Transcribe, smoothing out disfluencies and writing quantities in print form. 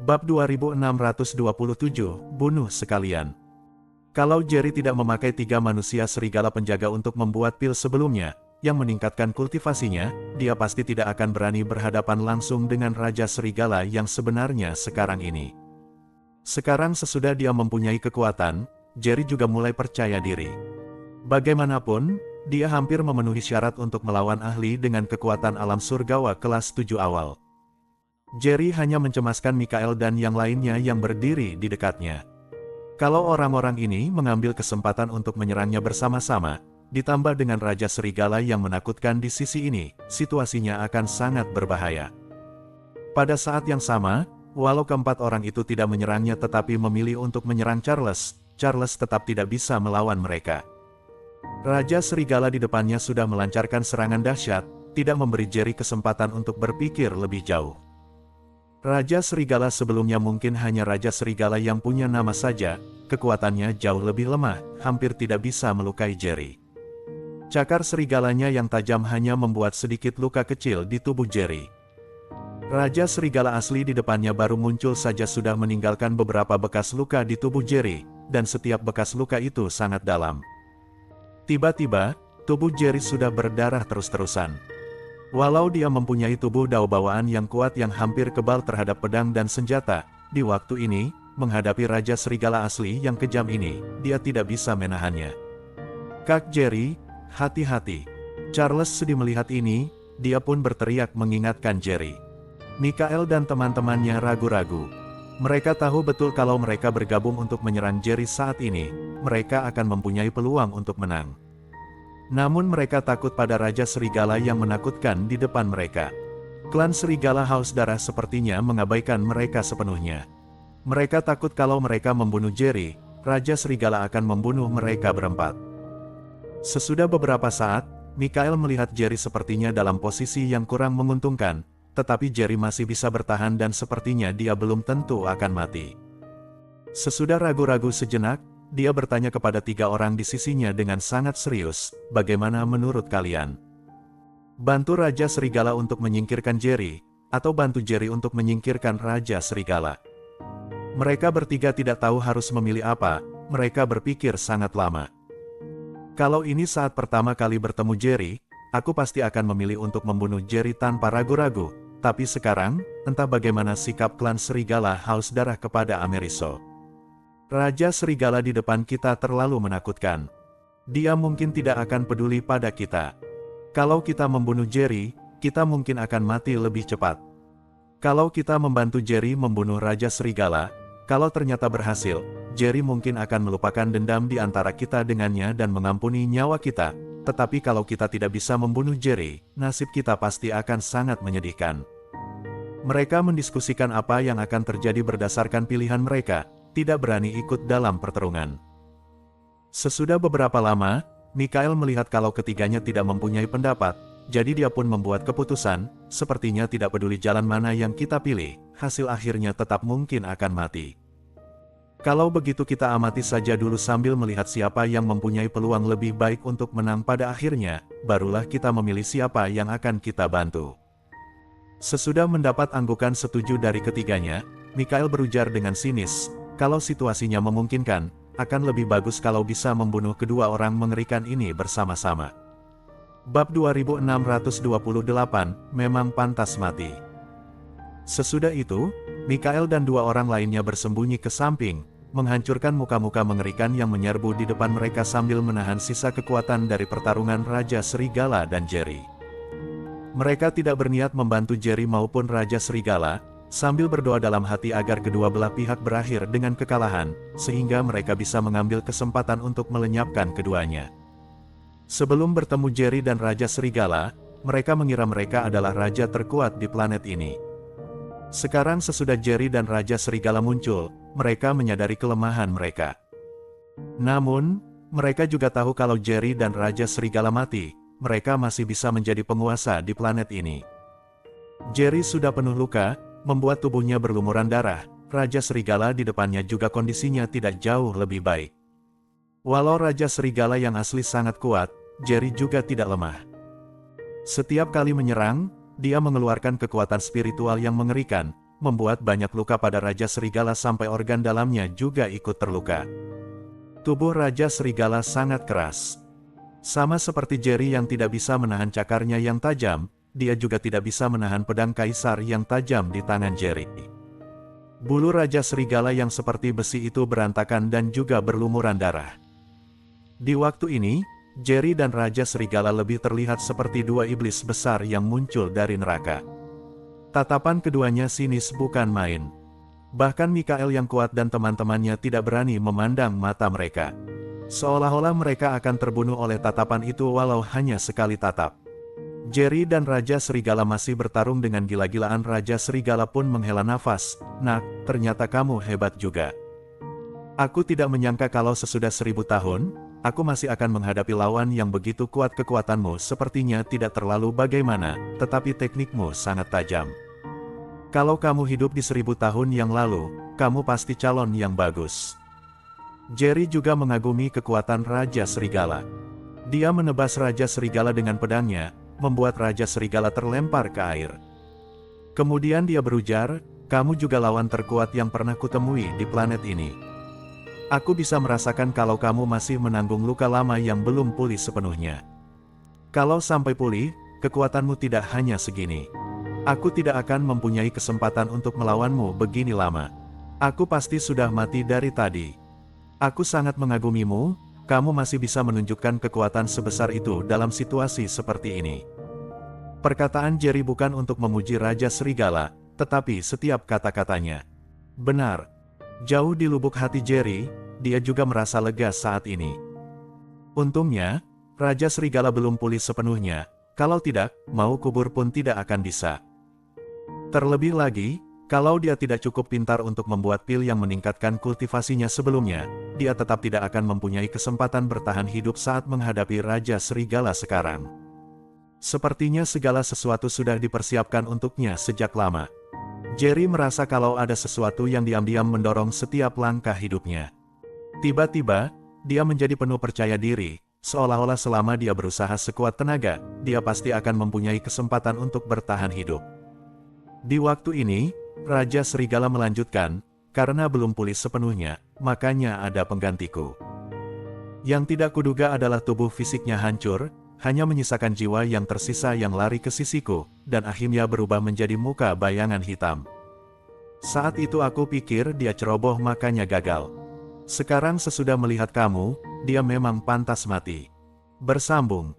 Bab 2627, Bunuh Sekalian. Kalau Jerry tidak memakai 3 manusia serigala penjaga untuk membuat pil sebelumnya, yang meningkatkan kultivasinya, dia pasti tidak akan berani berhadapan langsung dengan Raja Serigala yang sebenarnya sekarang ini. Sekarang sesudah dia mempunyai kekuatan, Jerry juga mulai percaya diri. Bagaimanapun, dia hampir memenuhi syarat untuk melawan ahli dengan kekuatan alam surgawa kelas 7 awal. Jerry hanya mencemaskan Mikael dan yang lainnya yang berdiri di dekatnya. Kalau orang-orang ini mengambil kesempatan untuk menyerangnya bersama-sama, ditambah dengan Raja Serigala yang menakutkan di sisi ini, situasinya akan sangat berbahaya. Pada saat yang sama, walau keempat orang itu tidak menyerangnya tetapi memilih untuk menyerang Charles, Charles tetap tidak bisa melawan mereka. Raja Serigala di depannya sudah melancarkan serangan dahsyat, tidak memberi Jerry kesempatan untuk berpikir lebih jauh. Raja Serigala sebelumnya mungkin hanya Raja Serigala yang punya nama saja, kekuatannya jauh lebih lemah, hampir tidak bisa melukai Jerry. Cakar serigalanya yang tajam hanya membuat sedikit luka kecil di tubuh Jerry. Raja Serigala asli di depannya baru muncul saja sudah meninggalkan beberapa bekas luka di tubuh Jerry, dan setiap bekas luka itu sangat dalam. Tiba-tiba, tubuh Jerry sudah berdarah terus-terusan. Walau dia mempunyai tubuh dao bawaan yang kuat yang hampir kebal terhadap pedang dan senjata, di waktu ini, menghadapi Raja Serigala asli yang kejam ini, dia tidak bisa menahannya. "Kak Jerry, hati-hati." Charles sedih melihat ini, dia pun berteriak mengingatkan Jerry. Mikael dan teman-temannya ragu-ragu. Mereka tahu betul kalau mereka bergabung untuk menyerang Jerry saat ini, mereka akan mempunyai peluang untuk menang. Namun mereka takut pada Raja Serigala yang menakutkan di depan mereka. Klan Serigala Haus Darah sepertinya mengabaikan mereka sepenuhnya. Mereka takut kalau mereka membunuh Jerry, Raja Serigala akan membunuh mereka berempat. Sesudah beberapa saat, Mikael melihat Jerry sepertinya dalam posisi yang kurang menguntungkan, tetapi Jerry masih bisa bertahan dan sepertinya dia belum tentu akan mati. Sesudah ragu-ragu sejenak, dia bertanya kepada 3 orang di sisinya dengan sangat serius, "Bagaimana menurut kalian? Bantu Raja Serigala untuk menyingkirkan Jerry, atau bantu Jerry untuk menyingkirkan Raja Serigala?" Mereka bertiga tidak tahu harus memilih apa, mereka berpikir sangat lama. Kalau ini saat pertama kali bertemu Jerry, aku pasti akan memilih untuk membunuh Jerry tanpa ragu-ragu, tapi sekarang, entah bagaimana sikap klan Serigala Haus Darah kepada Ameriso. Raja Serigala di depan kita terlalu menakutkan. Dia mungkin tidak akan peduli pada kita. Kalau kita membunuh Jerry, kita mungkin akan mati lebih cepat. Kalau kita membantu Jerry membunuh Raja Serigala, kalau ternyata berhasil, Jerry mungkin akan melupakan dendam di antara kita dengannya dan mengampuni nyawa kita. Tetapi kalau kita tidak bisa membunuh Jerry, nasib kita pasti akan sangat menyedihkan. Mereka mendiskusikan apa yang akan terjadi berdasarkan pilihan mereka, tidak berani ikut dalam pertarungan. Sesudah beberapa lama, Mikael melihat kalau ketiganya tidak mempunyai pendapat, jadi dia pun membuat keputusan, sepertinya tidak peduli jalan mana yang kita pilih, hasil akhirnya tetap mungkin akan mati. Kalau begitu kita amati saja dulu sambil melihat siapa yang mempunyai peluang lebih baik untuk menang pada akhirnya, barulah kita memilih siapa yang akan kita bantu. Sesudah mendapat anggukan setuju dari ketiganya, Mikael berujar dengan sinis, "Kalau situasinya memungkinkan, akan lebih bagus kalau bisa membunuh kedua orang mengerikan ini bersama-sama." Bab 2628, Memang Pantas Mati. Sesudah itu, Mikael dan 2 orang lainnya bersembunyi ke samping, menghancurkan muka-muka mengerikan yang menyerbu di depan mereka sambil menahan sisa kekuatan dari pertarungan Raja Serigala dan Jerry. Mereka tidak berniat membantu Jerry maupun Raja Serigala, sambil berdoa dalam hati agar kedua belah pihak berakhir dengan kekalahan, sehingga mereka bisa mengambil kesempatan untuk melenyapkan keduanya. Sebelum bertemu Jerry dan Raja Serigala, mereka mengira mereka adalah raja terkuat di planet ini. Sekarang sesudah Jerry dan Raja Serigala muncul, mereka menyadari kelemahan mereka. Namun, mereka juga tahu kalau Jerry dan Raja Serigala mati, mereka masih bisa menjadi penguasa di planet ini. Jerry sudah penuh luka, membuat tubuhnya berlumuran darah. Raja Serigala di depannya juga kondisinya tidak jauh lebih baik. Walau Raja Serigala yang asli sangat kuat, Jerry juga tidak lemah. Setiap kali menyerang, dia mengeluarkan kekuatan spiritual yang mengerikan, membuat banyak luka pada Raja Serigala sampai organ dalamnya juga ikut terluka. Tubuh Raja Serigala sangat keras. Sama seperti Jerry yang tidak bisa menahan cakarnya yang tajam, dia juga tidak bisa menahan pedang kaisar yang tajam di tangan Jerry. Bulu Raja Serigala yang seperti besi itu berantakan dan juga berlumuran darah. Di waktu ini, Jerry dan Raja Serigala lebih terlihat seperti dua iblis besar yang muncul dari neraka. Tatapan keduanya sinis bukan main. Bahkan Mikael yang kuat dan teman-temannya tidak berani memandang mata mereka. Seolah-olah mereka akan terbunuh oleh tatapan itu walau hanya sekali tatap. Jerry dan Raja Serigala masih bertarung dengan gila-gilaan. Raja Serigala pun menghela nafas. "Nak, ternyata kamu hebat juga. Aku tidak menyangka kalau sesudah 1000 tahun, aku masih akan menghadapi lawan yang begitu kuat. Kekuatanmu sepertinya tidak terlalu bagaimana, tetapi teknikmu sangat tajam. Kalau kamu hidup di 1000 tahun yang lalu, kamu pasti calon yang bagus." Jerry juga mengagumi kekuatan Raja Serigala. Dia menebas Raja Serigala dengan pedangnya, membuat Raja Serigala terlempar ke air. Kemudian dia berujar, "Kamu juga lawan terkuat yang pernah kutemui di planet ini. Aku bisa merasakan kalau kamu masih menanggung luka lama yang belum pulih sepenuhnya. Kalau sampai pulih, kekuatanmu tidak hanya segini. Aku tidak akan mempunyai kesempatan untuk melawanmu begini lama. Aku pasti sudah mati dari tadi. Aku sangat mengagumimu, kamu masih bisa menunjukkan kekuatan sebesar itu dalam situasi seperti ini." Perkataan Jerry bukan untuk memuji Raja Serigala, tetapi setiap kata-katanya benar. Jauh di lubuk hati Jerry, dia juga merasa lega saat ini. Untungnya, Raja Serigala belum pulih sepenuhnya, kalau tidak, mau kubur pun tidak akan bisa. Terlebih lagi, kalau dia tidak cukup pintar untuk membuat pil yang meningkatkan kultivasinya sebelumnya, dia tetap tidak akan mempunyai kesempatan bertahan hidup saat menghadapi Raja Serigala sekarang. Sepertinya segala sesuatu sudah dipersiapkan untuknya sejak lama. Jerry merasa kalau ada sesuatu yang diam-diam mendorong setiap langkah hidupnya. Tiba-tiba, dia menjadi penuh percaya diri, seolah-olah selama dia berusaha sekuat tenaga, dia pasti akan mempunyai kesempatan untuk bertahan hidup. Di waktu ini, Raja Serigala melanjutkan, "Karena belum pulih sepenuhnya, makanya ada penggantiku. Yang tidak kuduga adalah tubuh fisiknya hancur, hanya menyisakan jiwa yang tersisa yang lari ke sisiku, dan akhirnya berubah menjadi muka bayangan hitam. Saat itu aku pikir dia ceroboh makanya gagal. Sekarang sesudah melihat kamu, dia memang pantas mati." Bersambung.